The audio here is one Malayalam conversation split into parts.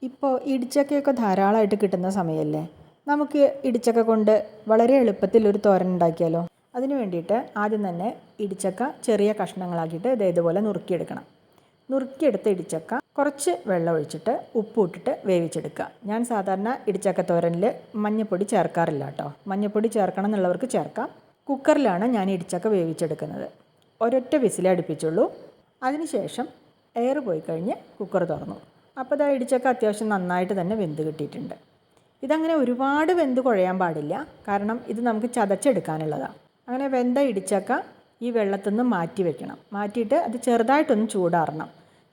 ഇപ്പോൾ ഇടിച്ചക്കയൊക്കെ ധാരാളമായിട്ട് കിട്ടുന്ന സമയമല്ലേ, നമുക്ക് ഇടിച്ചക്ക കൊണ്ട് വളരെ എളുപ്പത്തിൽ ഒരു തോരൻ ഉണ്ടാക്കിയാലോ. അതിന് വേണ്ടിയിട്ട് ആദ്യം തന്നെ ഇടിച്ചക്ക ചെറിയ കഷ്ണങ്ങളാക്കിയിട്ട് ഇതേപോലെ നുറുക്കിയെടുക്കണം. നുറുക്കിയെടുത്ത ഇടിച്ചക്ക കുറച്ച് വെള്ളം ഒഴിച്ചിട്ട് ഉപ്പ് ഇട്ടിട്ട് വേവിച്ചെടുക്കുക. ഞാൻ സാധാരണ ഇടിച്ചക്ക തോരനിൽ മഞ്ഞൾപ്പൊടി ചേർക്കാറില്ല കേട്ടോ. മഞ്ഞൾപ്പൊടി ചേർക്കണം എന്നുള്ളവർക്ക് ചേർക്കാം. കുക്കറിലാണ് ഞാൻ ഇടിച്ചക്ക വേവിച്ചെടുക്കുന്നത്. ഒരൊറ്റ വിസിലേ അടുപ്പിച്ചുള്ളൂ. അതിനുശേഷം എയർ പോയി കഴിഞ്ഞ് കുക്കർ തുറന്നു. അപ്പോൾ ഇതാ ഇടിച്ചക്ക അത്യാവശ്യം നന്നായിട്ട് തന്നെ വെന്ത് കിട്ടിയിട്ടുണ്ട്. ഇതങ്ങനെ ഒരുപാട് വെന്ത് കുഴയാൻ പാടില്ല, കാരണം ഇത് നമുക്ക് ചതച്ചെടുക്കാനുള്ളതാണ്. അങ്ങനെ വെന്ത ഇടിച്ചക്ക ഈ വെള്ളത്തിൽ നിന്ന് മാറ്റി വെക്കണം. മാറ്റിയിട്ട് അത് ചെറുതായിട്ടൊന്ന് ചൂടാറണം.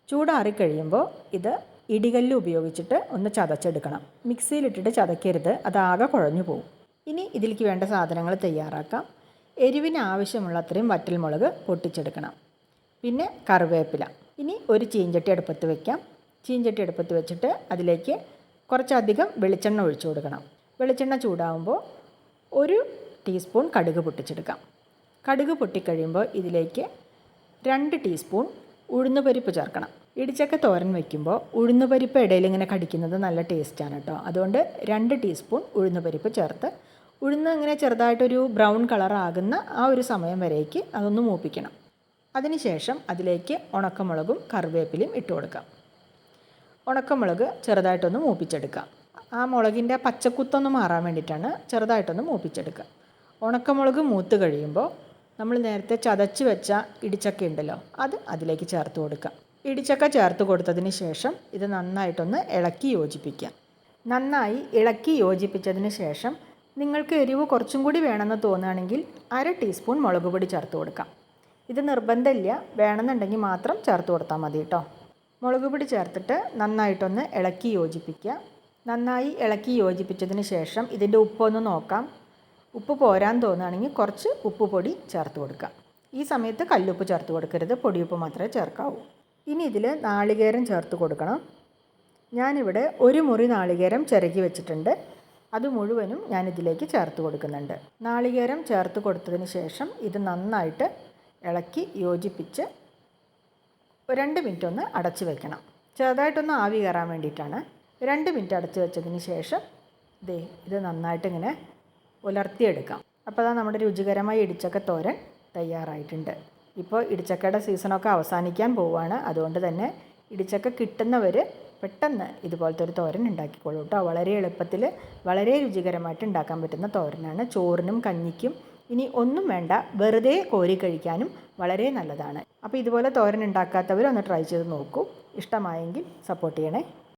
ചൂടാറിക്കഴിയുമ്പോൾ ഇത് ഇടികല്ല് ഉപയോഗിച്ചിട്ട് ഒന്ന് ചതച്ചെടുക്കണം. മിക്സിയിലിട്ടിട്ട് ചതക്കരുത്, അതാകെ കുഴഞ്ഞു പോകും. ഇനി ഇതിലേക്ക് വേണ്ട സാധനങ്ങൾ തയ്യാറാക്കാം. എരിവിന് ആവശ്യമുള്ള അത്രയും വറ്റൽമുളക് പൊട്ടിച്ചെടുക്കണം. പിന്നെ കറിവേപ്പില. ഇനി ഒരു ചീഞ്ചട്ടി അടുപ്പത്ത് വയ്ക്കാം. ചീഞ്ചട്ടി അടുപ്പത്ത് വെച്ചിട്ട് അതിലേക്ക് കുറച്ചധികം വെളിച്ചെണ്ണ ഒഴിച്ചു കൊടുക്കണം. വെളിച്ചെണ്ണ ചൂടാകുമ്പോൾ 1 ടീസ്പൂൺ കടുക് പൊട്ടിച്ചെടുക്കാം. കടുക് പൊട്ടിക്കഴിയുമ്പോൾ ഇതിലേക്ക് 2 ടീസ്പൂൺ ഉഴുന്നുപരിപ്പ് ചേർക്കണം. ഇടിച്ചക്ക തോരൻ വയ്ക്കുമ്പോൾ ഉഴുന്നുപരിപ്പ് ഇടയിൽ ഇങ്ങനെ കടിക്കുന്നത് നല്ല ടേസ്റ്റാണ് കേട്ടോ. അതുകൊണ്ട് 2 ടീസ്പൂൺ ഉഴുന്നുപരിപ്പ് ചേർത്ത് ഉഴുന്ന് ഇങ്ങനെ ചെറുതായിട്ടൊരു ബ്രൗൺ കളറാകുന്ന ആ ഒരു സമയം വരേക്ക് അതൊന്ന് മൂപ്പിക്കണം. അതിനുശേഷം അതിലേക്ക് ഉണക്കമുളകും കറിവേപ്പിലയും ഇട്ട് കൊടുക്കാം. ഉണക്കമുളക് ചെറുതായിട്ടൊന്ന് മൂപ്പിച്ചെടുക്കാം. ആ മുളകിൻ്റെ പച്ചക്കുത്തൊന്ന് മാറാൻ വേണ്ടിയിട്ടാണ് ചെറുതായിട്ടൊന്ന് മൂപ്പിച്ചെടുക്കുക. ഉണക്കമുളക് മൂത്ത് കഴിയുമ്പോൾ നമ്മൾ നേരത്തെ ചതച്ച് വെച്ച ഇടിച്ചക്ക ഉണ്ടല്ലോ, അത് അതിലേക്ക് ചേർത്ത് കൊടുക്കാം. ഇടിച്ചക്ക ചേർത്ത് കൊടുത്തതിന് ശേഷം ഇത് നന്നായിട്ടൊന്ന് ഇളക്കി യോജിപ്പിക്കാം. നന്നായി ഇളക്കി യോജിപ്പിച്ചതിന് ശേഷം നിങ്ങൾക്ക് എരിവ് കുറച്ചും കൂടി വേണമെന്ന് തോന്നുകയാണെങ്കിൽ 1/2 ടീസ്പൂൺ മുളക് പൊടി ചേർത്ത് കൊടുക്കാം. ഇത് നിർബന്ധമില്ല, വേണമെന്നുണ്ടെങ്കിൽ മാത്രം ചേർത്ത് കൊടുത്താൽ മതി കേട്ടോ. മുളക് പൊടി ചേർത്തിട്ട് നന്നായിട്ടൊന്ന് ഇളക്കി യോജിപ്പിക്കുക. നന്നായി ഇളക്കി യോജിപ്പിച്ചതിന് ശേഷം ഇതിൻ്റെ ഉപ്പൊന്ന് നോക്കാം. ഉപ്പ് പോരാൻ തോന്നുകയാണെങ്കിൽ കുറച്ച് ഉപ്പ് പൊടി ചേർത്ത് കൊടുക്കാം. ഈ സമയത്ത് കല്ലുപ്പ് ചേർത്ത് കൊടുക്കരുത്, പൊടിയുപ്പ് മാത്രമേ ചേർക്കാവൂ. ഇനി ഇതിൽ നാളികേരം ചേർത്ത് കൊടുക്കണം. ഞാനിവിടെ 1 മുറി നാളികേരം ചിരകി വെച്ചിട്ടുണ്ട്. അത് മുഴുവനും ഞാനിതിലേക്ക് ചേർത്ത് കൊടുക്കുന്നുണ്ട്. നാളികേരം ചേർത്ത് കൊടുത്തതിന് ശേഷം ഇത് നന്നായിട്ട് ഇളക്കി യോജിപ്പിച്ച് 2 മിനിറ്റ് ഒന്ന് അടച്ച് വെക്കണം. ചെറുതായിട്ടൊന്ന് ആവി കയറാൻ വേണ്ടിയിട്ടാണ്. 2 മിനിറ്റ് അടച്ച് വെച്ചതിന് ശേഷം ഇത് നന്നായിട്ട് ഇങ്ങനെ ഉലർത്തിയെടുക്കാം. അപ്പോൾ അതാ നമ്മുടെ രുചികരമായ ഇടിച്ചക്ക തോരൻ തയ്യാറായിട്ടുണ്ട്. ഇപ്പോൾ ഇടിച്ചക്കയുടെ സീസണൊക്കെ അവസാനിക്കാൻ പോവുകയാണ്. അതുകൊണ്ട് തന്നെ ഇടിച്ചക്ക കിട്ടുന്നവർ പെട്ടെന്ന് ഇതുപോലത്തെ ഒരു തോരൻ ഉണ്ടാക്കിക്കോളൂ കേട്ടോ. വളരെ എളുപ്പത്തിൽ വളരെ രുചികരമായിട്ട് ഉണ്ടാക്കാൻ പറ്റുന്ന തോരനാണ്. ചോറിനും കഞ്ഞിക്കും ഇനി ഒന്നും വേണ്ട, വെറുതെ കോരി കഴിക്കാനും വളരെ നല്ലതാണ്. അപ്പോൾ ഇതുപോലെ തോരൻ ഉണ്ടാക്കാത്തവർ ഒന്ന് ട്രൈ ചെയ്ത് നോക്കൂ. ഇഷ്ടമായെങ്കിൽ സപ്പോർട്ട് ചെയ്യണേ.